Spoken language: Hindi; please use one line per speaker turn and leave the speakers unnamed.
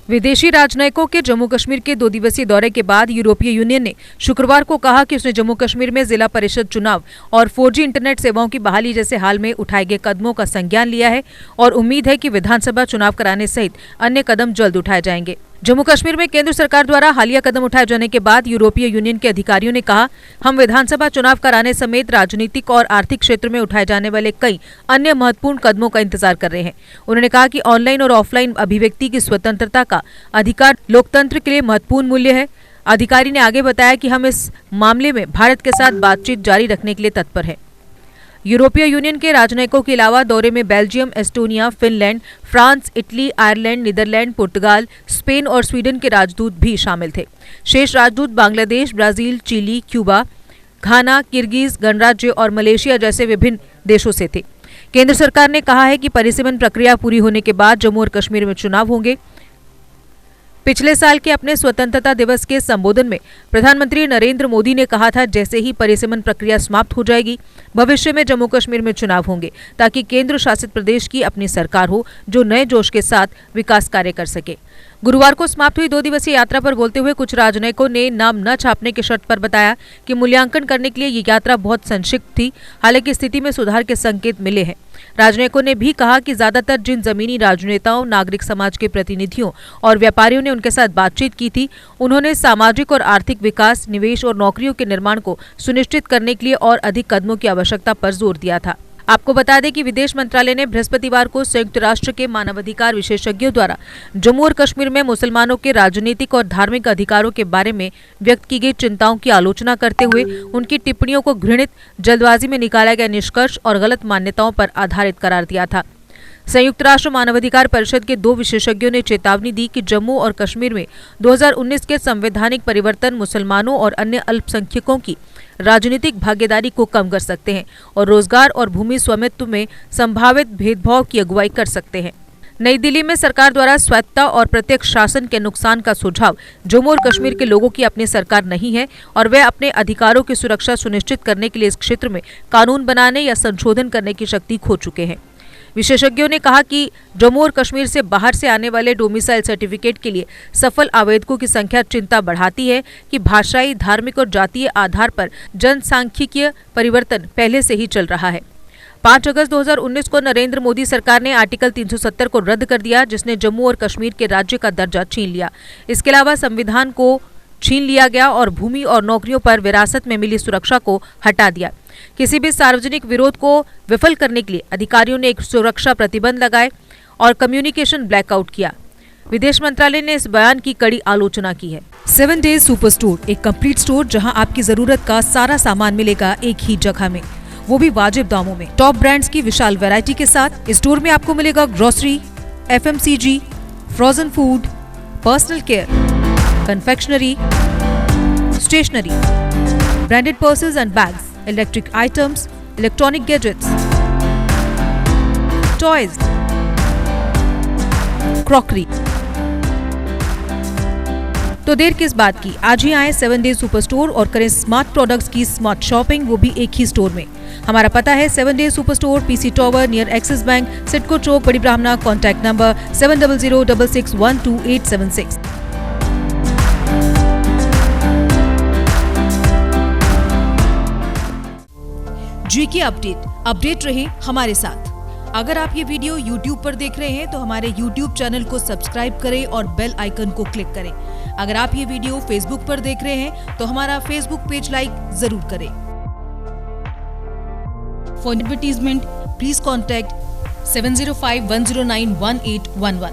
विदेशी राजनयिकों के जम्मू कश्मीर के 2 दिवसीय दौरे के बाद यूरोपीय यूनियन ने शुक्रवार को कहा कि उसने जम्मू कश्मीर में जिला परिषद चुनाव और 4G इंटरनेट सेवाओं की बहाली जैसे हाल में उठाए गए कदमों का संज्ञान लिया है और उम्मीद है कि विधानसभा चुनाव कराने सहित अन्य कदम जल्द उठाए जाएंगे। जम्मू कश्मीर में केंद्र सरकार द्वारा हालिया कदम उठाए जाने के बाद यूरोपीय यूनियन के अधिकारियों ने कहा, हम विधानसभा चुनाव कराने समेत राजनीतिक और आर्थिक क्षेत्र में उठाए जाने वाले कई अन्य महत्वपूर्ण कदमों का इंतजार कर रहे हैं। उन्होंने कहा कि ऑनलाइन और ऑफलाइन अभिव्यक्ति की स्वतंत्रता का अधिकार लोकतंत्र के लिए महत्वपूर्ण मूल्य है। अधिकारी ने आगे बताया कि हम इस मामले में भारत के साथ बातचीत जारी रखने के लिए तत्पर है। यूरोपीय यूनियन के राजनयिकों के अलावा दौरे में Belgium, Estonia, Finland, France, Italy, Ireland, Netherlands, Portugal, Spain और स्वीडन के राजदूत भी शामिल थे। शेष राजदूत Bangladesh, Brazil, Chile, Cuba, Ghana, Kyrgyz गणराज्य और मलेशिया जैसे विभिन्न देशों से थे। केंद्र सरकार ने कहा है कि परिसीमन प्रक्रिया पूरी होने के बाद जम्मू और कश्मीर में चुनाव होंगे। पिछले साल के अपने स्वतंत्रता दिवस के संबोधन में प्रधानमंत्री नरेंद्र मोदी ने कहा था, जैसे ही परिसीमन प्रक्रिया समाप्त हो जाएगी, भविष्य में जम्मू कश्मीर में चुनाव होंगे ताकि केंद्र शासित प्रदेश की अपनी सरकार हो जो नए जोश के साथ विकास कार्य कर सके। गुरुवार को समाप्त हुई 2 दिवसीय यात्रा पर बोलते हुए कुछ राजनयिकों ने नाम न छापने की शर्त पर बताया कि मूल्यांकन करने के लिए ये यात्रा बहुत संक्षिप्त थी, हालांकि स्थिति में सुधार के संकेत मिले हैं। राजनयिकों ने भी कहा कि ज्यादातर जिन जमीनी राजनेताओं, नागरिक समाज के प्रतिनिधियों और व्यापारियों ने उनके साथ बातचीत की थी, उन्होंने सामाजिक और आर्थिक विकास, निवेश और नौकरियों के निर्माण को सुनिश्चित करने के लिए और अधिक कदमों की आवश्यकता पर जोर दिया था। आपको बता दें कि विदेश मंत्रालय ने बृहस्पतिवार को संयुक्त राष्ट्र के मानवाधिकार विशेषज्ञों द्वारा जम्मू और कश्मीर में मुसलमानों के राजनीतिक और धार्मिक अधिकारों के बारे में व्यक्त की गई चिंताओं की आलोचना करते हुए उनकी टिप्पणियों को घृणित, जल्दबाजी में निकाला गया निष्कर्ष और गलत मान्यताओं पर आधारित करार दिया था। संयुक्त राष्ट्र मानवाधिकार परिषद के 2 विशेषज्ञों ने चेतावनी दी कि जम्मू और कश्मीर में 2019 के संवैधानिक परिवर्तन मुसलमानों और अन्य अल्पसंख्यकों की राजनीतिक भागीदारी को कम कर सकते हैं और रोजगार और भूमि स्वामित्व में संभावित भेदभाव की अगुवाई कर सकते हैं। नई दिल्ली में सरकार द्वारा स्वायत्तता और प्रत्यक्ष शासन के नुकसान का सुझाव जम्मू और कश्मीर के लोगों की अपनी सरकार नहीं है और वे अपने अधिकारों की सुरक्षा सुनिश्चित करने के लिए इस क्षेत्र में कानून बनाने या संशोधन करने की शक्ति खो चुके हैं। विशेषज्ञों ने कहा कि जम्मू और कश्मीर से बाहर से आने वाले डोमिसाइल सर्टिफिकेट के लिए सफल आवेदकों की संख्या चिंता बढ़ाती है कि भाषाई, धार्मिक और जातीय आधार पर जनसांख्यिकीय परिवर्तन पहले से ही चल रहा है। 5 अगस्त 2019 को नरेंद्र मोदी सरकार ने आर्टिकल 370 को रद्द कर दिया, जिसने जम्मू और कश्मीर के राज्य का दर्जा छीन लिया। इसके अलावा संविधान को छीन लिया गया और भूमि और नौकरियों पर विरासत में मिली सुरक्षा को हटा दिया। किसी भी सार्वजनिक विरोध को विफल करने के लिए अधिकारियों ने एक सुरक्षा प्रतिबंध लगाए और कम्युनिकेशन ब्लैकआउट किया। विदेश मंत्रालय ने इस बयान की कड़ी आलोचना की है। 7 डेज सुपर स्टोर, एक कंप्लीट स्टोर जहां आपकी जरूरत का सारा सामान मिलेगा एक ही जगह में, वो भी वाजिब दामों में। टॉप ब्रांड्स की विशाल वैरायटी के साथ इस स्टोर में आपको मिलेगा grocery, FMCG, frozen food, personal care, confectionery, stationery, branded purses and bags, electric items, electronic gadgets, toys, crockery. तो देर किस बात की, आज ही आए 7 डेज सुपर स्टोर और करें स्मार्ट प्रोडक्ट्स की स्मार्ट शॉपिंग, वो भी एक ही स्टोर में। हमारा पता है 7 days super store, PC tower near Axis Bank, CIDCO Chowk, Bari Brahmana. Contact number 7006612876। GK update रहे हमारे साथ। अगर आप ये वीडियो YouTube पर देख रहे हैं तो हमारे YouTube चैनल को सब्सक्राइब करें और बेल आइकन को क्लिक करें। अगर आप ये वीडियो Facebook पर देख रहे हैं तो हमारा Facebook पेज लाइक जरूर करें। For advertisement please contact 7051091811।